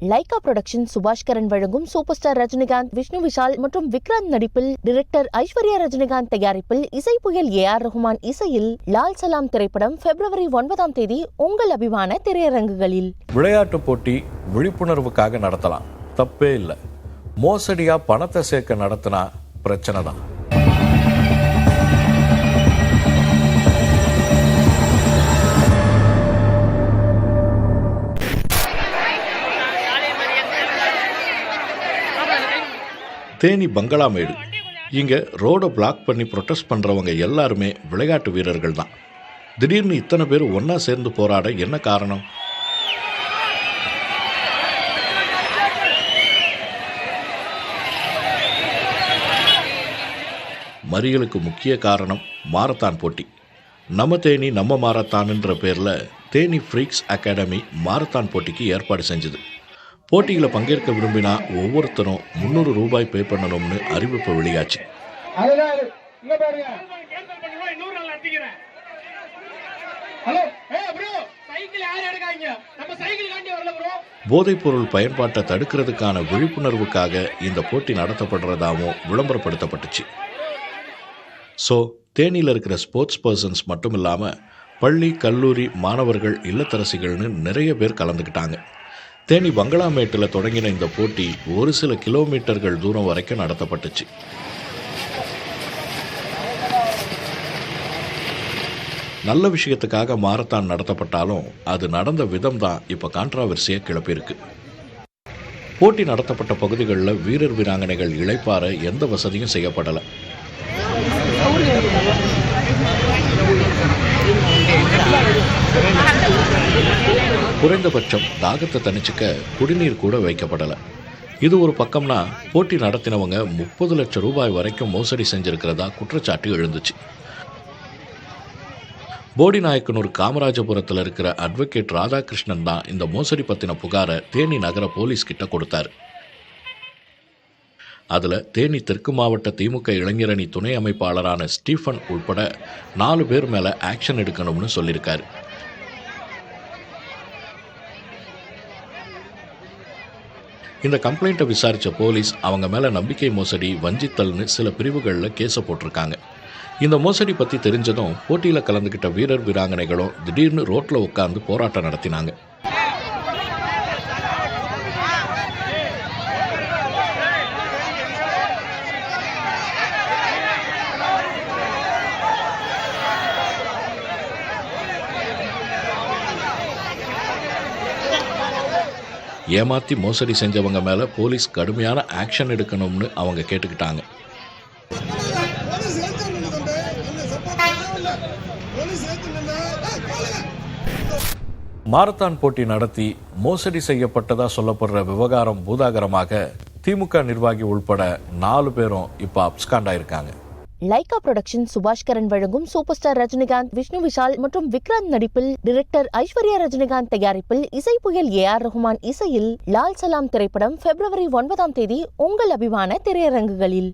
Lyca production Subaskaran வழங்கும் super star Rajinikanth, Vishnu Vishal மற்றும் விக்ராந்த் நடிப்பில், டைரக்டர் ஐஸ்வர்யா ரஜினிகாந்த் தயாரிப்பில், இசை புயல் AR ரஹ்மான் இசையில் லால் சலாம் திரைப்படம் February 9 உங்கள் அபிமான திரையரங்குகளில். விளையாட்டு போட்டி விழிப்புணர்வுக்காக நடத்தலாம், தப்பே இல்லை. மோசடியா பணத்தை சேர்க்க நடத்தினா பிரச்சனை தான். தேனி பங்களாமேடு. இங்கே ரோடை பிளாக் பண்ணி ப்ரொட்டஸ்ட் பண்ணுறவங்க எல்லாருமே விளையாட்டு வீரர்கள் தான். திடீர்னு இத்தனை பேர் ஒன்றா சேர்ந்து போராட என்ன காரணம்? மறியலுக்கு முக்கிய காரணம் மாரத்தான் போட்டி. நம்ம தேனி நம்ம மாரத்தான்ன்ற பேரில் தேனி ஃப்ரீக்ஸ் அகாடமி மாரத்தான் போட்டிக்கு ஏற்பாடு செஞ்சுது. போட்டியில் பங்கேற்க விரும்பினா ஒவ்வொருத்தரும் $300 பே பண்ணணும்னு அறிவிப்பு வெளியாச்சு. போதைப்பொருள் பயன்பாட்டை தடுக்கிறதுக்கான விழிப்புணர்வுக்காக இந்த போட்டி நடத்தப்படுறதாகவும் விளம்பரப்படுத்தப்பட்டுச்சு. ஸோ தேனியில் இருக்கிற ஸ்போர்ட்ஸ் பர்சன்ஸ் மட்டும் இல்லாமல் பள்ளி, கல்லூரி மாணவர்கள், இல்லத்தரசிகள்னு நிறைய பேர் கலந்துக்கிட்டாங்க. தேனி பங்களாமேட்டில் தொடங்கின இந்த போட்டி ஒரு சில கிலோமீட்டர்கள் தூரம் வரைக்கும் நடத்தப்பட்டுச்சு. நல்ல விஷயத்துக்காக மாரத்தான் நடத்தப்பட்டாலும் அது நடந்த விதம் தான் இப்போ கான்ட்ராவர்சியை கிளப்பியிருக்கு. போட்டி நடத்தப்பட்ட பகுதிகளில் வீரர் வீராங்கனைகள் இளைப்பாற எந்த வசதியும் செய்யப்படலை. குறைந்தபட்சம் தாகத்தை தணிச்சுக்க குடிநீர் கூட வைக்கப்படலை. இது ஒரு பக்கம்னா, போட்டி நடத்தினவங்க 30 லட்சம் ரூபாய் வரைக்கும் மோசடி செஞ்சிருக்கிறதா குற்றச்சாட்டு எழுந்துச்சு. போடிநாயக்கனூர் காமராஜபுரத்தில் இருக்கிற அட்வொகேட் ராதாகிருஷ்ணன் தான் இந்த மோசடி பற்றின புகாரை தேனி நகர போலீஸ் கிட்ட கொடுத்தாரு. அதில் தேனி தெற்கு மாவட்ட திமுக இளைஞரணி துணை அமைப்பாளரான ஸ்டீஃபன் உள்பட 4 பேர் மேலே ஆக்ஷன் எடுக்கணும்னு சொல்லியிருக்காரு. இந்த கம்ப்ளைண்ட்டை விசாரித்த போலீஸ் அவங்க மேலே நம்பிக்கை மோசடி, வஞ்சித்தல்னு சில பிரிவுகளில் கேஸை போட்டிருக்காங்க. இந்த மோசடி பற்றி தெரிஞ்சதும் போட்டியில் கலந்துக்கிட்ட வீரர் வீராங்கனைகளும் திடீர்னு ரோட்டில் உட்கார்ந்து போராட்டம் நடத்தினாங்க. ஏமாற்றி மோசடி செஞ்சவங்க மேலே போலீஸ் கடுமையான ஆக்ஷன் எடுக்கணும்னு அவங்க கேட்டுக்கிட்டாங்க. மாரத்தான் போட்டி நடத்தி மோசடி செய்யப்பட்டதா சொல்லப்படுற விவகாரம் பூதாகரமாக திமுக நிர்வாகி உள்பட 4 பேரும் இப்போ அப்ஸ்காண்டாயிருக்காங்க. லைகா புரொடக்ஷன் சுபாஷ்கரன் வழங்கும் சூப்பர் ஸ்டார் ரஜினிகாந்த், விஷ்ணு விஷால் மற்றும் விக்ராந்த் நடிப்பில், டைரக்டர் ஐஸ்வர்யா ரஜினிகாந்த் தயாரிப்பில், இசை புயல் AR ரஹ்மான் இசையில் லால் சலாம் திரைப்படம் February 9 உங்கள் அபிமான திரையரங்குகளில்.